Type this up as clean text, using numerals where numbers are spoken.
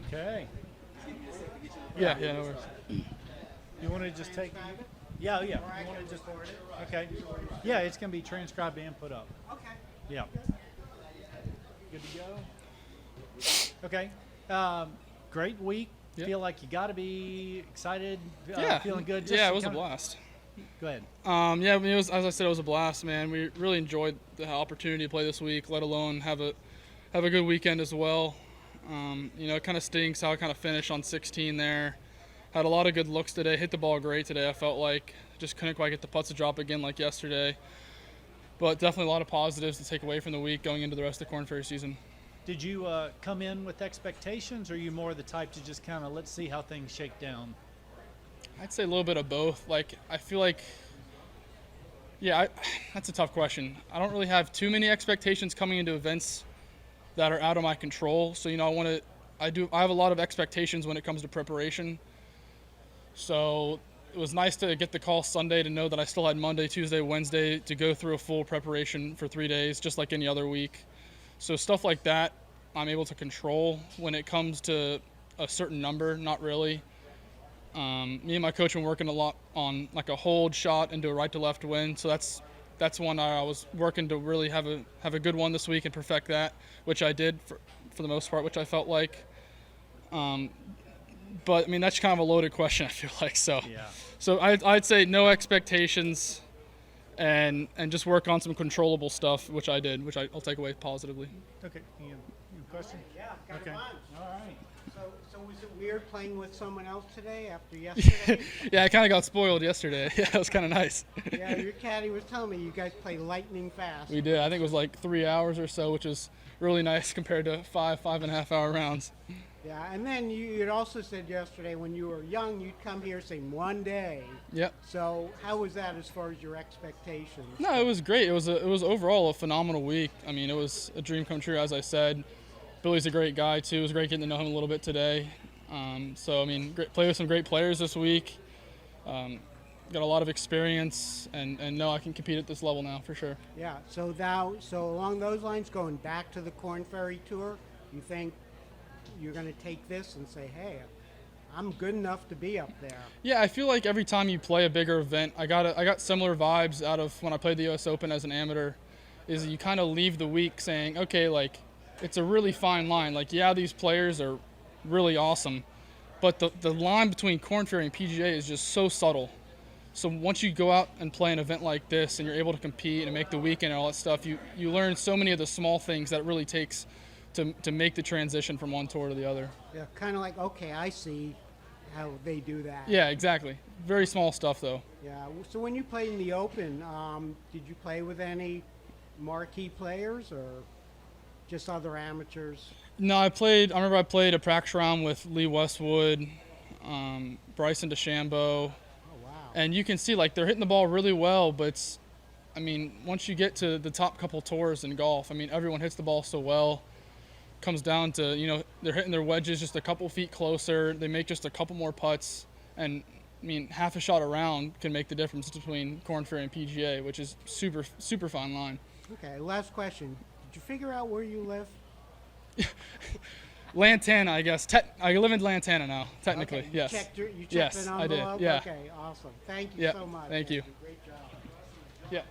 Okay. Yeah, no worries. You want to just take? Yeah. You want to just? Okay. Yeah, it's going to be transcribed and put up. Okay. Yeah. Good to go. Okay. Great week. Yep. Feel like you got to be excited. Yeah. Feeling good. Yeah, it was a blast. Go ahead. Yeah, I mean, it was, as I said, it was a blast, man. We really enjoyed the opportunity to play this week, let alone have a good weekend as well. It kind of stinks how I kind of finished on 16 there. Had a lot of good looks today. Hit the ball great today, I felt like. Just couldn't quite get the putts to drop again like yesterday. But definitely a lot of positives to take away from the week going into the rest of the Korn Ferry season. Did you come in with expectations, or are you more the type to just kind of let's see how things shake down? I'd say a little bit of both. Like, I feel like, that's a tough question. I don't really have too many expectations coming into events that are out of my control. So, I have a lot of expectations when it comes to preparation. So it was nice to get the call Sunday to know that I still had Monday, Tuesday, Wednesday to go through a full preparation for 3 days, just like any other week. So stuff like that, I'm able to control. When it comes to a certain number, not really. Me and my coach have been working a lot on like a hold shot and do a right to left win. So that's one I was working to really have a good one this week and perfect that, which I did for the most part, which I felt like. But I mean, that's kind of a loaded question, I feel like. So, Yeah. So I'd say no expectations, and just work on some controllable stuff, which I did, which I'll take away positively. Okay. You have a question? Yeah, got Okay. a bunch. All right. So was it weird playing with someone else today after yesterday? Yeah, I kind of got spoiled yesterday. Yeah, it was kind of nice. Yeah, your caddy was telling me you guys play lightning fast. We did. I think it was like 3 hours or so, which was really nice compared to 5.5 hour rounds. Yeah, and then you'd also said yesterday when you were young, you'd come here saying 1 day. Yep. So how was that as far as your expectations? No, it was great. It was overall a phenomenal week. I mean, it was a dream come true, as I said. Billy's a great guy too. It was great getting to know him a little bit today. So I mean, play with some great players this week. Got a lot of experience, and know I can compete at this level now for sure. Yeah. So along those lines, going back to the Korn Ferry Tour, you think you're going to take this and say, hey, I'm good enough to be up there? Yeah, I feel like every time you play a bigger event, I got similar vibes out of when I played the U.S. Open as an amateur. Is you kind of leave the week saying, okay, like it's a really fine line. Like, yeah, these players are really awesome, but the line between Korn Ferry and PGA is just so subtle. So once you go out and play an event like this and you're able to compete and make the weekend and all that stuff, you learn so many of the small things that it really takes to make the transition from one tour to the other. Yeah, kind of like, okay, I see how they do that. Yeah, exactly. Very small stuff, though. Yeah. So when you played in the Open, did you play with any marquee players or just other amateurs? No, I remember I played a practice round with Lee Westwood, Bryson DeChambeau. Oh, wow. And you can see, like, they're hitting the ball really well, but once you get to the top couple tours in golf, everyone hits the ball so well. Comes down to, they're hitting their wedges just a couple feet closer. They make just a couple more putts. And, half a shot around can make the difference between Korn Ferry and PGA, which is super, super fine line. Okay, last question. Did you figure out where you live? Lantana, I guess. I live in Lantana now, technically, Okay, yes. You checked yes, the I did, envelope? yeah. Okay, awesome. Thank you Yeah, so much. thank you. Great job. Yeah.